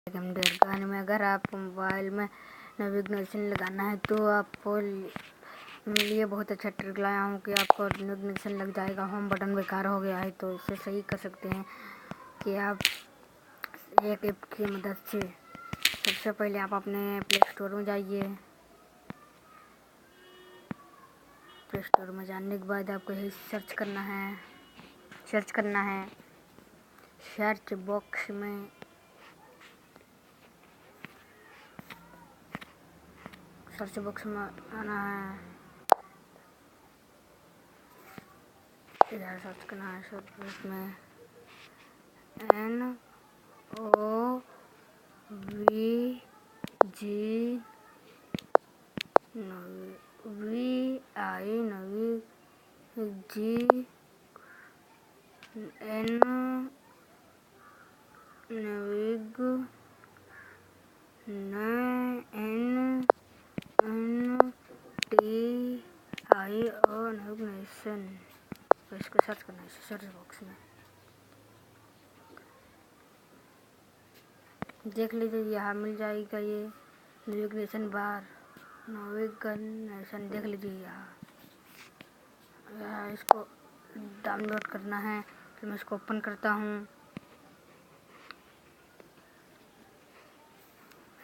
गाने में अगर आपको मोबाइल में नेविगेशन लगाना है तो आपको लिए बहुत अच्छा ट्रिक लाया हूँ कि आपको नेविगेशन लग जाएगा। होम बटन बेकार हो गया है तो इसे सही कर सकते हैं कि आप एक ऐप की मदद से। सबसे पहले आप अपने प्ले स्टोर में जाइए। प्ले स्टोर में जाने के बाद आपको यही सर्च करना है। सर्च बॉक्स में आना है, इधर सर्च करना है। सर्च बॉक्स में नेविगेशन, तो इसको सर्च करना है सर्च बॉक्स में। देख लीजिए यहाँ मिल जाएगा ये नेविगेशन बार, नेविगेशन देख लीजिए यहाँ इसको डाउनलोड करना है। फिर मैं इसको ओपन करता हूँ।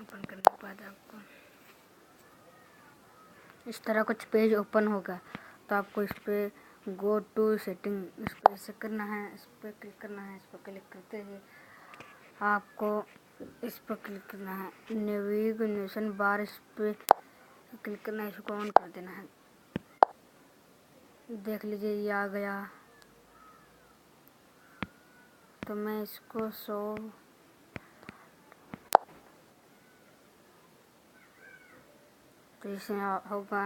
ओपन करने के बाद आपको इस तरह कुछ पेज ओपन होगा, तो आपको इस पर गो टू सेटिंग इस पर ऐसे करना है। इस पर क्लिक करना है। इस पर क्लिक करते ही आपको इस पर क्लिक करना है, नेविगेशन बार, इस पर क्लिक करना है। इसको ऑन कर देना है। देख लीजिए ये आ गया। तो मैं इसको तो इससे होगा।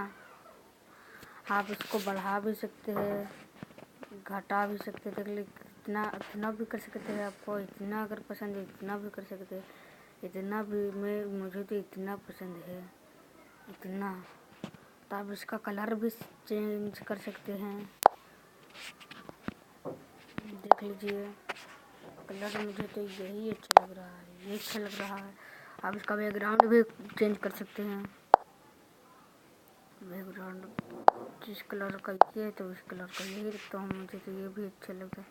आप इसको बढ़ा भी सकते हैं, घटा भी सकते हैं। देख लीजिए इतना भी कर सकते हैं। आपको इतना अगर पसंद है इतना भी कर सकते हैं। इतना भी मुझे तो इतना पसंद है, इतना। तो आप इसका कलर भी चेंज कर सकते हैं। देख लीजिए कलर मुझे तो यही अच्छा लग रहा है, ये अच्छा लग रहा है। आप इसका बैकग्राउंड भी चेंज कर सकते हैं। बैकग्राउंड जिस कलर का ये तो उस कलर का यही रखता हूँ। मुझे तो ये भी अच्छा लगता है।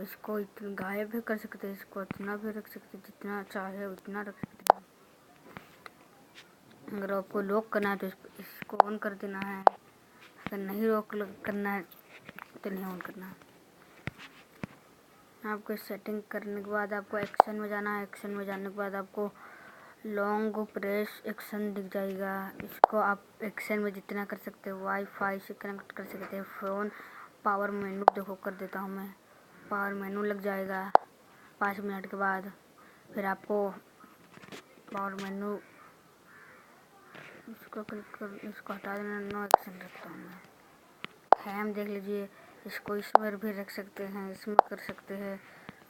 इसको इतना गायब भी कर सकते हैं, इसको इतना भी रख सकते हैं, जितना चाहे उतना रख सकते हैं। अगर आपको लॉक करना है तो इसको ऑन कर देना है। अगर नहीं लॉक करना है तो नहीं ऑन करना है। आपको सेटिंग करने के बाद आपको एक्शन में जाना है। एक्शन में जाने के बाद आपको लॉन्ग प्रेस एक्शन दिख जाएगा। इसको आप एक्शन में जितना कर सकते हो वाईफाई से कनेक्ट कर सकते हैं। फ़ोन पावर मेनू देखो कर देता हूँ मैं। पावर मेनू लग जाएगा 5 मिनट के बाद। फिर आपको पावर मेनू इसको क्लिक कर इसको हटा देना। नो एक्शन रखता हूँ मैं। हैम देख लीजिए, इसको इसमें भी रख सकते हैं, इसमें कर सकते हैं,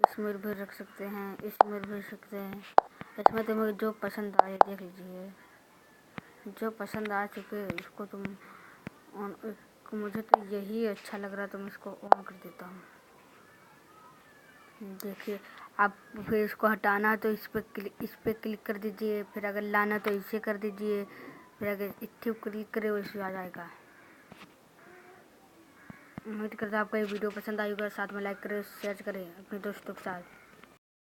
इसमें भी रख सकते हैं, इसमें भी रख सकते हैं। इसमें तो मुझे जो पसंद आए देख लीजिए, जो पसंद आ चुके इसको तुम मुझे तो यही अच्छा लग रहा है तो मैं इसको ऑन कर देता हूँ। देखिए आप फिर इसको हटाना तो इस पर क्लिक कर दीजिए। फिर अगर लाना तो इसे कर दीजिए। फिर अगर इसे क्लिक करे वैसे आ जाएगा। उम्मीद करता हूँ आपको ये वीडियो पसंद आई होगा। साथ में लाइक करें, शेयर करें अपने दोस्तों के साथ।